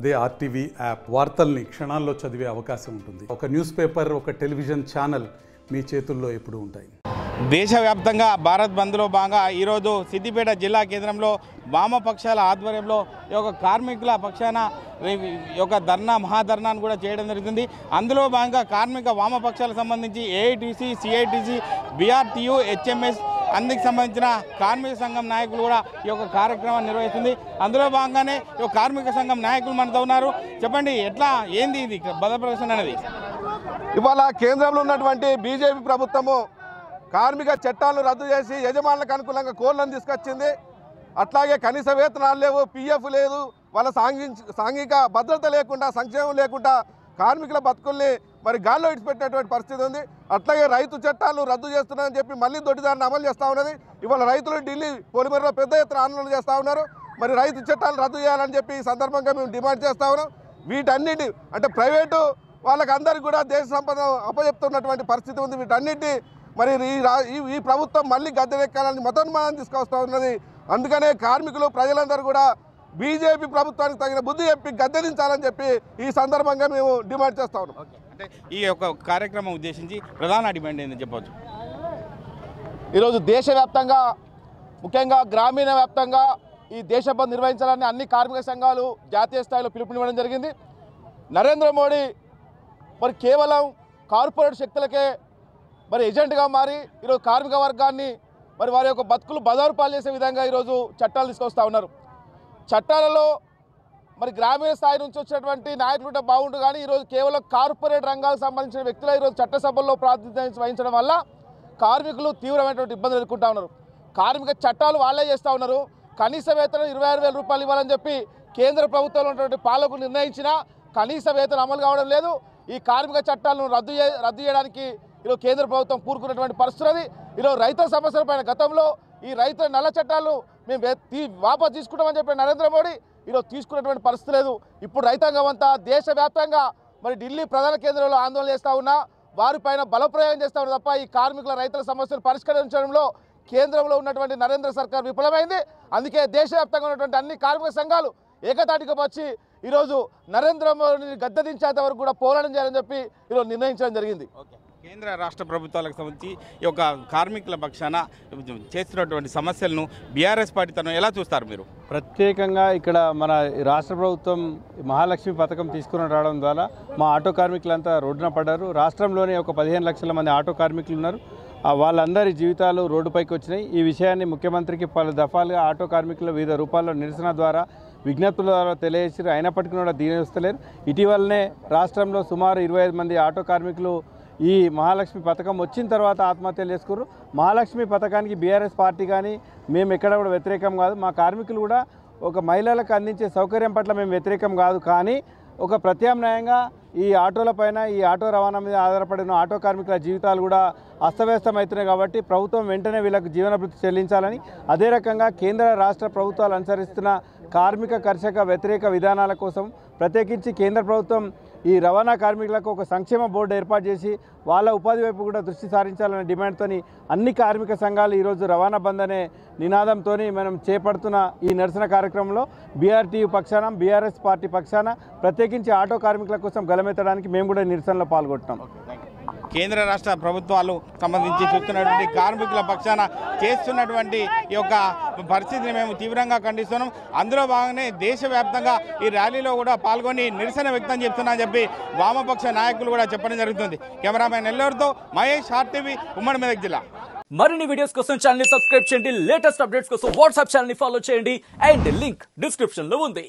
అదే RTV app వార్తల్ని క్షణాల్లో చదివే అవకాశం ఉంటుంది. ఒక న్యూస్ పేపర్, ఒక టెలివిజన్ ఛానల్ మీ చేతుల్లో ఎప్పుడూ ఉంటాయి. దేశవ్యాప్తంగా భారత్ బంద్లో భాగంగా ఈరోజు సిద్దిపేట జిల్లా కేంద్రంలో వామపక్షాల ఆధ్వర్యంలో ఈ యొక్క కార్మికుల పక్షాన ఈ యొక్క మహాధర్నాను కూడా చేయడం జరుగుతుంది. అందులో భాగంగా కార్మిక వామపక్షాలకు సంబంధించి ఏఐటీసీ, సిఐటీసీ, బీఆర్టీయూ, హెచ్ఎంఎస్ అందుకు సంబంధించిన కార్మిక సంఘం నాయకులు కూడా ఈ యొక్క కార్యక్రమాన్ని నిర్వహిస్తుంది. అందులో భాగంగానే ఈ యొక్క కార్మిక సంఘం నాయకులు మనతో ఉన్నారు. చెప్పండి, ఎట్లా ఏంది ఇది బల ప్రదర్శన అనేది? ఇవాళ కేంద్రంలో ఉన్నటువంటి బీజేపీ ప్రభుత్వము కార్మిక చట్టాలను రద్దు చేసి యజమానులకు అనుకూలంగా కోళ్లను తీసుకొచ్చింది. అట్లాగే కనీస వేతనాలు లేవు, పిఎఫ్ లేదు, వాళ్ళ సాంఘిక భద్రత లేకుండా, సంక్షేమం లేకుండా కార్మికుల బతుకుల్ని మరి గాల్లో ఇడిచిపెట్టినటువంటి పరిస్థితి ఉంది. అట్లాగే రైతు చట్టాలు రద్దు చేస్తున్నారని చెప్పి మళ్ళీ దొడ్డిదారిని అమలు చేస్తూ ఉన్నది. ఇవాళ రైతులు ఢిల్లీ పొలిమేరలో పెద్ద ఎత్తున ఆందోళన చేస్తూ ఉన్నారు. మరి రైతు చట్టాలు రద్దు చేయాలని చెప్పి ఈ సందర్భంగా మేము డిమాండ్ చేస్తూ ఉన్నాం. వీటన్నిటి అంటే ప్రైవేటు వాళ్ళకి అందరికీ కూడా దేశ సంపద అప్పచెప్తున్నటువంటి పరిస్థితి ఉంది. వీటన్నిటి మరి ఈ ప్రభుత్వం మళ్ళీ గద్దెనెక్కాలని మతోన్మానం తీసుకొస్తూ ఉన్నది. అందుకనే కార్మికులు, ప్రజలందరూ కూడా బీజేపీ ప్రభుత్వానికి తగిన బుద్ధి చెప్పి గద్దెదించాలని చెప్పి ఈ సందర్భంగా మేము డిమాండ్ చేస్తా ఉన్నాం. అంటే ఈ యొక్క కార్యక్రమం ఉద్దేశించి ప్రధాన డిమాండ్ ఏంటని చెప్పవచ్చు. ఈరోజు దేశవ్యాప్తంగా, ముఖ్యంగా గ్రామీణ వ్యాప్తంగా ఈ దేశ బంద్ నిర్వహించాలని అన్ని కార్మిక సంఘాలు జాతీయ స్థాయిలో పిలుపునివ్వడం జరిగింది. నరేంద్ర మోడీ మరి కేవలం కార్పొరేట్ శక్తులకే మరి ఏజెంట్గా మారి ఈరోజు కార్మిక వర్గాన్ని మరి వారి యొక్క బతుకులు బజారు పాలు చేసే విధంగా ఈరోజు చట్టాలు తీసుకొస్తూ ఉన్నారు. చట్టాలలో మరి గ్రామీణ స్థాయి నుంచి వచ్చినటువంటి నాయకులు ఉంటే బాగుండు, కానీ ఈరోజు కేవలం కార్పొరేట్ రంగాలకు సంబంధించిన వ్యక్తులు ఈరోజు చట్టసభల్లో ప్రాతినిధ్యం వహించడం వల్ల కార్మికులు తీవ్రమైనటువంటి ఇబ్బందులు ఎదుర్కొంటూ ఉన్నారు. కార్మిక చట్టాలు వాళ్ళే చేస్తూ ఉన్నారు. కనీస వేతనం 26,000 రూపాయలు ఇవ్వాలని చెప్పి కేంద్ర ప్రభుత్వంలో ఉన్నటువంటి పాలకులు నిర్ణయించినా కనీస వేతనం అమలు కావడం లేదు. ఈ కార్మిక చట్టాలను రద్దు చేయడానికి ఈరోజు కేంద్ర ప్రభుత్వం కూరుకున్నటువంటి పరిస్థితి. ఈరోజు రైతుల సమస్యలపైన గతంలో ఈ రైతుల నల్ల చట్టాలు మేము వాపసు తీసుకుంటామని చెప్పిన నరేంద్ర మోడీ ఈరోజు తీసుకున్నటువంటి పరిస్థితి లేదు. ఇప్పుడు రైతాంగం అంతా దేశవ్యాప్తంగా మరి ఢిల్లీ ప్రధాన కేంద్రంలో ఆందోళన చేస్తూ ఉన్నా వారిపైన బలప్రయోగం చేస్తూ ఉన్నారు తప్ప ఈ కార్మికుల, రైతుల సమస్యలు పరిష్కరించడంలో కేంద్రంలో ఉన్నటువంటి నరేంద్ర సర్కార్ విఫలమైంది. అందుకే దేశవ్యాప్తంగా ఉన్నటువంటి అన్ని కార్మిక సంఘాలు ఏకతాటికి వచ్చి ఈరోజు నరేంద్ర మోడీని గద్దెదించేంత వరకు కూడా పోరాటం చేయాలని చెప్పి ఈరోజు నిర్ణయించడం జరిగింది. కేంద్ర రాష్ట్ర ప్రభుత్వాలకు సంబంధించి ఈ యొక్క కార్మికుల పక్షాన చేస్తున్నటువంటి సమస్యలను బీఆర్ఎస్ పార్టీ తను ఎలా చూస్తారు మీరు? ప్రత్యేకంగా ఇక్కడ మన రాష్ట్ర ప్రభుత్వం మహాలక్ష్మి పథకం తీసుకుని రావడం ద్వారా మా ఆటో కార్మికులంతా రోడ్డున పడ్డారు. రాష్ట్రంలోనే ఒక 15 లక్షల మంది ఆటో కార్మికులు ఉన్నారు. వాళ్ళందరి జీవితాలు రోడ్డుపైకి వచ్చినాయి. ఈ విషయాన్ని ముఖ్యమంత్రికి పలు దఫాలుగా ఆటో కార్మికులు వివిధ రూపాల్లో నిరసన ద్వారా, విజ్ఞప్తుల ద్వారా తెలియజేసారు. అయినప్పటికీ కూడా దీని వస్తలేరు. ఇటీవలనే రాష్ట్రంలో సుమారు 25 మంది ఆటో కార్మికులు ఈ మహాలక్ష్మి పథకం వచ్చిన తర్వాత ఆత్మహత్యలు చేసుకున్నారు. మహాలక్ష్మి పథకానికి బీఆర్ఎస్ పార్టీ కానీ మేము ఎక్కడ కూడా వ్యతిరేకం కాదు. మా కార్మికులు కూడా ఒక మహిళలకు అందించే సౌకర్యం పట్ల మేము వ్యతిరేకం కాదు. కానీ ఒక ప్రత్యామ్నాయంగా ఈ ఆటోలపైన, ఈ ఆటో రవాణా మీద ఆధారపడిన ఆటో కార్మికుల జీవితాలు కూడా అస్తవ్యస్తమవుతున్నాయి. కాబట్టి ప్రభుత్వం వెంటనే వీళ్ళకు జీవనభృతి చెల్లించాలని, అదే రకంగా కేంద్ర రాష్ట్ర ప్రభుత్వాలు అనుసరిస్తున్న కార్మిక కర్షక వ్యతిరేక విధానాల కోసం ప్రత్యేకించి కేంద్ర ప్రభుత్వం ఈ రవాణా కార్మికులకు ఒక సంక్షేమ బోర్డు ఏర్పాటు చేసి వాళ్ళ ఉపాధి వైపు కూడా దృష్టి సారించాలనే డిమాండ్తో అన్ని కార్మిక సంఘాలు ఈరోజు రవాణా బంద్ అనే నినాదంతో మనం చేపడుతున్న ఈ నిరసన కార్యక్రమంలో బీఆర్టీయూ పక్షాన, బీఆర్ఎస్ పార్టీ పక్షాన ప్రత్యేకించి ఆటో కార్మికుల కోసం గలమెత్తడానికి మేము కూడా నిరసనలో పాల్గొంటున్నాం. కేంద్ర రాష్ట్ర ప్రభుత్వాలు సంబంధించి చూస్తున్నటువంటి కార్మికుల పక్షాన చేస్తున్నటువంటి ఈ యొక్క పరిస్థితిని మేము తీవ్రంగా ఖండిస్తున్నాం. అందులో భాగంగానే దేశవ్యాప్తంగా ఈ ర్యాలీలో కూడా పాల్గొని నిరసన వ్యక్తం చేస్తున్నామని చెప్పి వామపక్ష నాయకులు కూడా చెప్పడం జరుగుతుంది. కెమెరామెన్ నెల్లూరుతో మహేష్, ఆర్టీవీ, ఉమ్మడి మెదక్ జిల్లా. మరిన్ని వీడియోస్ కోసం ఛానల్ ని సబ్స్క్రైబ్ చేయండి. లేటెస్ట్ అప్డేట్స్ కోసం వాట్సాప్ ఛానల్ ని ఫాలో చేయండి. అండ్ లింక్ డిస్క్రిప్షన్ లో ఉంది.